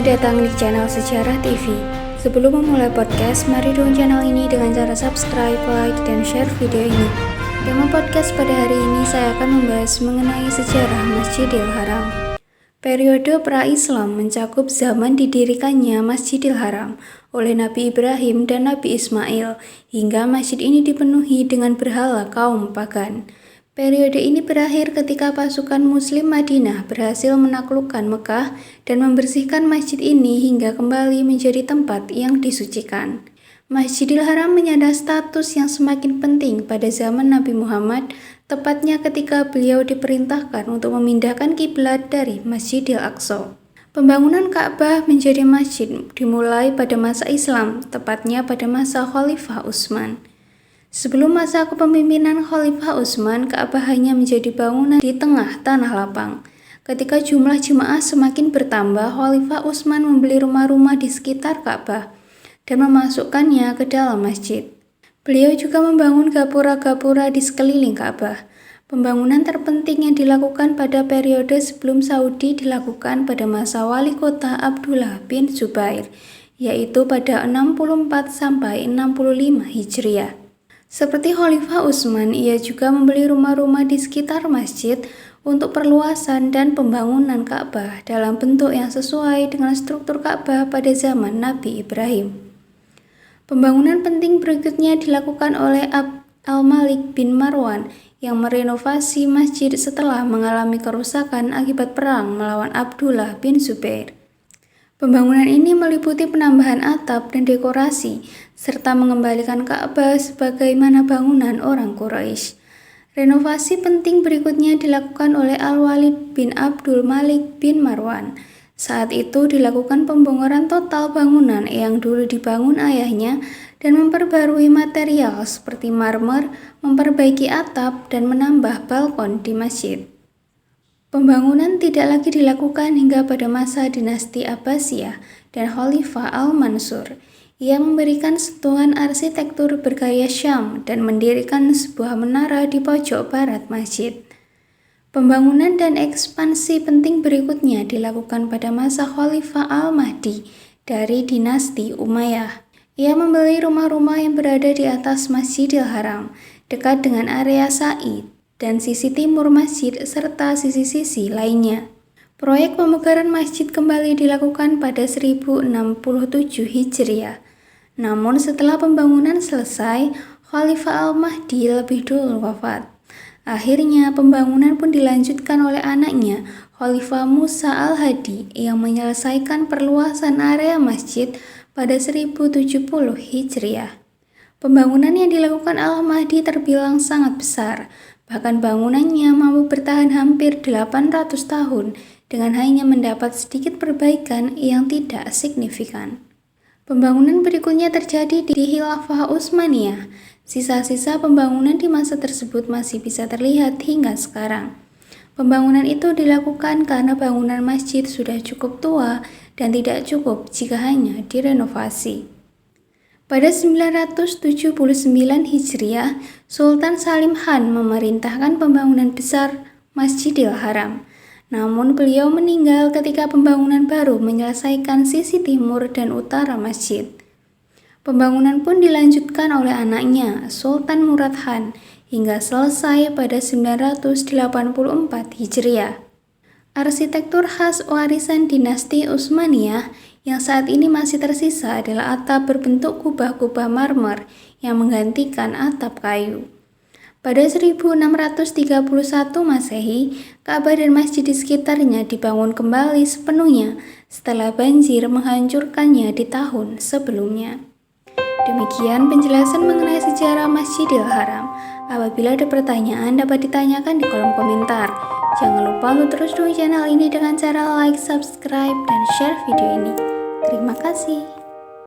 Selamat datang di channel Sejarah TV. Sebelum memulai podcast, mari dukung channel ini dengan cara subscribe, like, dan share video ini. Tema podcast pada hari ini saya akan membahas mengenai sejarah Masjidil Haram. Periode pra-Islam mencakup zaman didirikannya Masjidil Haram oleh Nabi Ibrahim dan Nabi Ismail, hingga masjid ini dipenuhi dengan berhala kaum pagan. Periode ini berakhir ketika pasukan Muslim Madinah berhasil menaklukkan Mekah dan membersihkan masjid ini hingga kembali menjadi tempat yang disucikan. Masjidil Haram menyandang status yang semakin penting pada zaman Nabi Muhammad, tepatnya ketika beliau diperintahkan untuk memindahkan kiblat dari Masjidil Aqsa. Pembangunan Ka'bah menjadi masjid dimulai pada masa Islam, tepatnya pada masa Khalifah Utsman. Sebelum masa kepemimpinan Khalifah Utsman, Ka'bah hanya menjadi bangunan di tengah tanah lapang. Ketika jumlah jemaah semakin bertambah, Khalifah Utsman membeli rumah-rumah di sekitar Ka'bah dan memasukkannya ke dalam masjid. Beliau juga membangun gapura-gapura di sekeliling Ka'bah. Pembangunan terpenting yang dilakukan pada periode sebelum Saudi dilakukan pada masa wali kota Abdullah bin Zubair, yaitu pada 64 sampai 65 Hijriah. Seperti Khalifah Utsman, ia juga membeli rumah-rumah di sekitar masjid untuk perluasan dan pembangunan Ka'bah dalam bentuk yang sesuai dengan struktur Ka'bah pada zaman Nabi Ibrahim. Pembangunan penting berikutnya dilakukan oleh Abd al-Malik bin Marwan yang merenovasi masjid setelah mengalami kerusakan akibat perang melawan Abdullah bin Zubair. Pembangunan ini meliputi penambahan atap dan dekorasi, serta mengembalikan Ka'bah sebagaimana bangunan orang Quraisy. Renovasi penting berikutnya dilakukan oleh Al-Walid bin Abdul Malik bin Marwan. Saat itu dilakukan pembongkaran total bangunan yang dulu dibangun ayahnya dan memperbarui material seperti marmer, memperbaiki atap, dan menambah balkon di masjid. Pembangunan tidak lagi dilakukan hingga pada masa dinasti Abbasiyah dan Khalifah Al-Mansur. Ia memberikan sentuhan arsitektur bergaya Syam dan mendirikan sebuah menara di pojok barat masjid. Pembangunan dan ekspansi penting berikutnya dilakukan pada masa Khalifah Al-Mahdi dari dinasti Umayyah. Ia membeli rumah-rumah yang berada di atas Masjidil Haram, dekat dengan area Sa'i dan sisi timur masjid serta sisi-sisi lainnya. Proyek pemegaran masjid kembali dilakukan pada 1067 Hijriah. Namun setelah pembangunan selesai, Khalifah Al-Mahdi lebih dulu wafat. Akhirnya pembangunan pun dilanjutkan oleh anaknya, Khalifah Musa Al-Hadi, yang menyelesaikan perluasan area masjid pada 1070 Hijriah. Pembangunan yang dilakukan Al-Mahdi terbilang sangat besar. Bahkan bangunannya mampu bertahan hampir 800 tahun dengan hanya mendapat sedikit perbaikan yang tidak signifikan. Pembangunan berikutnya terjadi di Khilafah Utsmaniyah. Sisa-sisa pembangunan di masa tersebut masih bisa terlihat hingga sekarang. Pembangunan itu dilakukan karena bangunan masjid sudah cukup tua dan tidak cukup jika hanya direnovasi. Pada 979 Hijriah, Sultan Salim Han memerintahkan pembangunan besar Masjidil Haram. Namun beliau meninggal ketika pembangunan baru menyelesaikan sisi timur dan utara masjid. Pembangunan pun dilanjutkan oleh anaknya, Sultan Murad Han, hingga selesai pada 984 Hijriah. Arsitektur khas warisan dinasti Utsmaniyah yang saat ini masih tersisa adalah atap berbentuk kubah-kubah marmer yang menggantikan atap kayu. Pada 1631 Masehi, Ka'bah dan masjid di sekitarnya dibangun kembali sepenuhnya setelah banjir menghancurkannya di tahun sebelumnya. Demikian penjelasan mengenai sejarah Masjidil Haram. Apabila ada pertanyaan dapat ditanyakan di kolom komentar. Jangan lupa untuk terus dukung channel ini dengan cara like, subscribe, dan share video ini. Terima kasih.